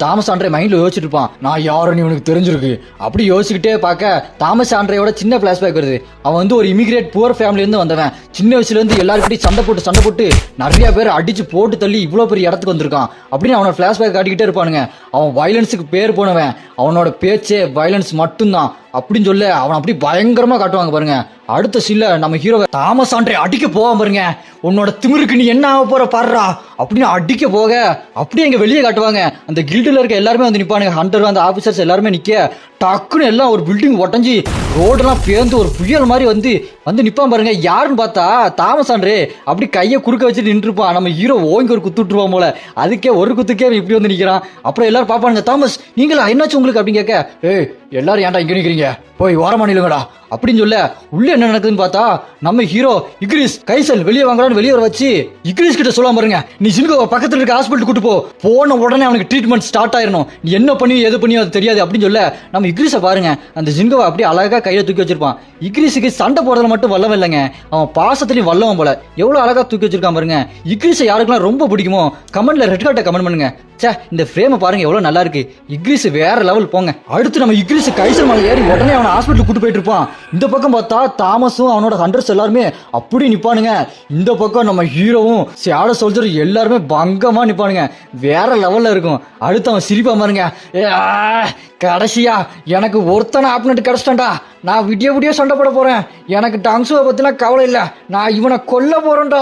Thomas Andre மைண்ட்ல யோசிச்சுட்டு இருப்பான், நான் யாருன்னு இவனுக்கு தெரிஞ்சிருக்கு. அப்படி யோசிச்சுக்கிட்டே பார்க்க தாமஸ் ஆண்ட்ரேயோட சின்ன பிளாஷ்பேக் வருது. அவன் வந்து ஒரு இமிகிரேட் புவர் ஃபேமிலி இருந்து வந்தவன். சின்ன வயசுல இருந்து எல்லாருக்கிட்டையும் சண்டை போட்டு நிறைய பேர் அடிச்சு போட்டு தள்ளி இவ்வளவு பெரிய இடத்துக்கு வந்திருக்கான் அப்படின்னு அவனோட பிளாஷ்பேக் காட்டிக்கிட்டே இருப்பானுங்க. அவன் வயலன்ஸுக்கு பேர் போனவன், அவனோட பேச்சே வயலன்ஸ் மட்டும்தான் அப்படின்னு சொல்ல அவன் அப்படி பயங்கரமா காட்டுவாங்க பாருங்க. அடுத்த சீன்ல நம்ம ஹீரோவை தாமஸ் ஆண்ட்ரே அடிக்க போவான் பாருங்க. உன்னோட திமிருக்கு நீ என்ன ஆக போற பாடுறா அப்படின்னு அடிக்க போக அப்படியே எங்க வெளியே காட்டுவாங்க. அந்த கில்டுல இருக்க எல்லாருமே வந்து நிப்பானுங்க. ஹண்டர் அந்த ஆபீசர்ஸ் எல்லாருமே நிக்க டக்குன்னு எல்லாம் ஒரு பில்டிங் உடஞ்சி ரோடெல்லாம் பேர்ந்து ஒரு புயல் மாதிரி வந்து நிப்பான் பாருங்க. யாருன்னு பார்த்தா தாமஸ் ஆண்ட்ரே அப்படி கையை குறுக்க வச்சுட்டு நின்றுப்பான். நம்ம ஹீரோ ஓங்கி ஒரு குத்து விட்டுருவான் போல. அதுக்கே ஒரு குத்துக்கே இப்படி வந்து நிக்கிறான். அப்புறம் எல்லாரும் பாப்பானுங்க, தாமஸ் நீங்களா என்னாச்சு உங்களுக்கு அப்படின்னு கேட்க, ஏய் எல்லாரும் ஏன்டா இங்க நிக்கிறீங்க, போய் ஓரமா நில்லுங்கடா அப்படின்னு சொல்ல உள்ள என்ன நடக்குதுன்னு பார்த்தா நம்ம ஹீரோ இக்ரிஸ் கைசல் வெளியே வாங்கலான்னு வெளியே வர வச்சு இக்ரிஸ் கிட்ட சொல்ல பாருங்க, நீ ஜின்கோவை பக்கத்துல இருக்க ஹாஸ்பிட்டல் கூட்டு போன உடனே அவனுக்கு ட்ரீட்மெண்ட் ஸ்டார்ட் ஆயிரணும், நீ என்ன பண்ணி எது பண்ணியோ அது தெரியாது அப்படின்னு சொல்ல நம்ம இக்ரிஸை பாருங்க அந்த ஜின்கோவை அப்படியே அழகா கையில தூக்கி வச்சிருப்பான். இக்ரிஸுக்கு சண்டை போடுறதுல மட்டும் வல்லவன் இல்லைங்க, அவன் பாசத்துலயும் வல்லவன் போல. எவ்வளவு அழகா தூக்கி வச்சிருக்கான் பாருங்க. இக்ரிஸை யாருக்கெல்லாம் ரொம்ப பிடிக்குமோ கமெண்ட்ல ரெட் கார்ட்டை கமெண்ட் பண்ணுங்க. இந்த ஃப்ரேமை பாருங்க எவ்வளவு நல்லா இருக்கு. இக்ரிஸ் வேற லெவல் போங்க. அடுத்து நம்ம இக்ரிஸ் கைசல் மலை ஏறி உடனே அவனை ஹாஸ்பிட்டல் கூட்டு போயிட்டு இருப்பான். இந்த பக்கம் பார்த்தா தாமஸும் அவனோட ஹண்டர்ஸ் எல்லாருமே அப்படி நிப்பானுங்க. இந்த பக்கம் நம்ம ஹீரோவும் ஷேடோ சோல்ஜர் எல்லாருமே பங்கமா நிப்பானுங்க. வேற லெவல்ல இருக்கும். அடுத்து அவன் சிரிப்பா பாருங்க, கடைசியா எனக்கு ஒருத்தனை ஆப்னட் கிடைச்சிட்டான்டா, நான் விடிய சண்டை போட போறேன், எனக்கு டங்ஸுவை பத்திலாம் கவலை இல்லை, நான் இவனை கொல்ல போறேன்டா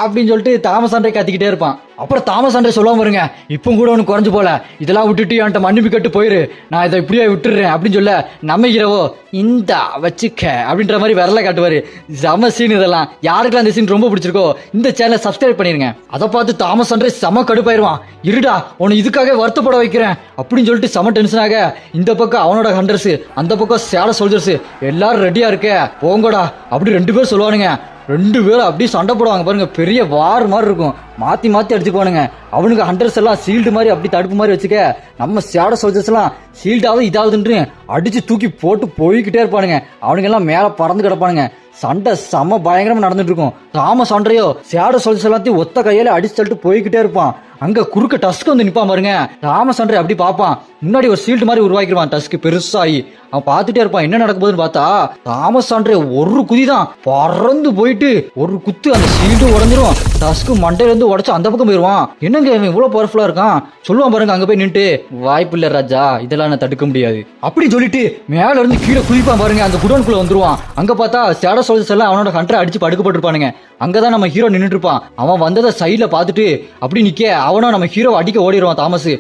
அப்படின்னு சொல்லிட்டு தாமஸ் ஆண்ட்ரே கத்திக்கிட்டே இருப்பான். அப்புறம் தாமஸ் ஆண்ட்ரே சொல்லுவான் பாருங்க, இப்போ கூட ஒன்று குறைஞ்சு போல, இதெல்லாம் விட்டுட்டு என்கிட்ட மன்னிப்பு கட்டு போயிரு, நான் இதை இப்படியே விட்டுடுறேன் அப்படின்னு சொல்ல நம்ம ஹீரோவோ இந்த வச்சுக்க அப்படின்ற மாதிரி விரல காட்டுவாரு. செம சீன் இதெல்லாம். யாருக்கெல்லாம் இந்த சீன் ரொம்ப பிடிச்சிருக்கோ இந்த சேனலை சப்ஸ்கிரைப் பண்ணிருங்க. அதை பார்த்து தாமஸ் ஆண்ட்ரே செம கடுப்பாயிருவான். இருடா உன்னை இதுக்காக வருத்தப்பட வைக்கிறேன் அப்படின்னு சொல்லிட்டு செம டென்ஷனாக இந்த பக்கம் அவனோட ஹண்டர்ஸ் அந்த பக்கம் ஷேடோ சோல்ஜர்ஸ் எல்லாரும் ரெடியா இருக்க போங்கடா அப்படி ரெண்டு பேரும் சொல்லுவானுங்க. ரெண்டு பேரும் அப்படியே சண்டை போடுவாங்க பாருங்க. பெரிய வார் மாதிரி இருக்கும். மாத்தி அடிச்சுக்குவானுங்க. அவனுக்கு ஹண்டர்ஸ் எல்லாம் சீல்டு மாதிரி அப்படி தடுப்பு மாதிரி வச்சுக்க, நம்ம ஷேடோ சோல்ஜர்ஸ் எல்லாம் சீல்டாவது இதாவதுன்னு அடிச்சு தூக்கி போட்டு போய்கிட்டே இருப்பானுங்க. அவனுங்க எல்லாம் மேல பறந்து கிடப்பானுங்க. சண்டை செம பயங்கரமா நடந்துட்டு இருக்கும். தாமஸ் ஆண்ட்ரேயோ ஷேடோ சோல்ஜர்ஸ் எல்லாத்தையும் ஒத்த கையில அடிச்சு தள்ளிட்டு போய்கிட்டே இருப்பான். அங்க குறுக்க டஸ்க்கு வந்து நிப்பான் பாருங்க. தாமஸ் ஆண்ட்ரே அப்படி பாப்பான். முன்னாடி ஒரு ஷீல்டு மாதிரி உருவாக்கிடுவான் டஸ்க்கு பெருசாகி. அவன் பார்த்துட்டே இருப்பான் என்ன நடக்க போகுதுன்னு பார்த்தா தாமஸ் ஆண்ட்ரே ஒரு குதிதான் பறந்து போயிட்டு ஒரு குத்து அந்த ஷீல்டு உடஞ்சிரும். டஸ்க்கு மண்டையில இருந்து உடச்சு அந்த பக்கம் போயிருவான். என்னங்க இவன் இவ்வளவு பவர்ஃபுல்லா இருக்கான் சொல்லுவான் பாருங்க. அங்க போய் நின்று வாய்ப்பு இல்ல ராஜா, இதெல்லாம் நான் தடுக்க முடியாது அப்படி சொல்லிட்டு மேல இருந்து கீழே குதிப்பான் பாருங்க. அந்த குடோனுக்குள்ள வந்துருவான். அங்க பார்த்தா ஷேடோ சோல்ஜர்ஸ் எல்லாம் அவனோட ஹண்டரை அடிச்சு படுக்கப்பட்டிருப்பானுங்க. அங்கதான் நம்ம ஹீரோ நின்றுட்டு இருப்பான். அவன் வந்ததை சைட்ல பார்த்துட்டு அப்படி நிக்க அவனும் நம்ம ஹீரோ அடிக்க ஓடிடுவான் தாமஸ்.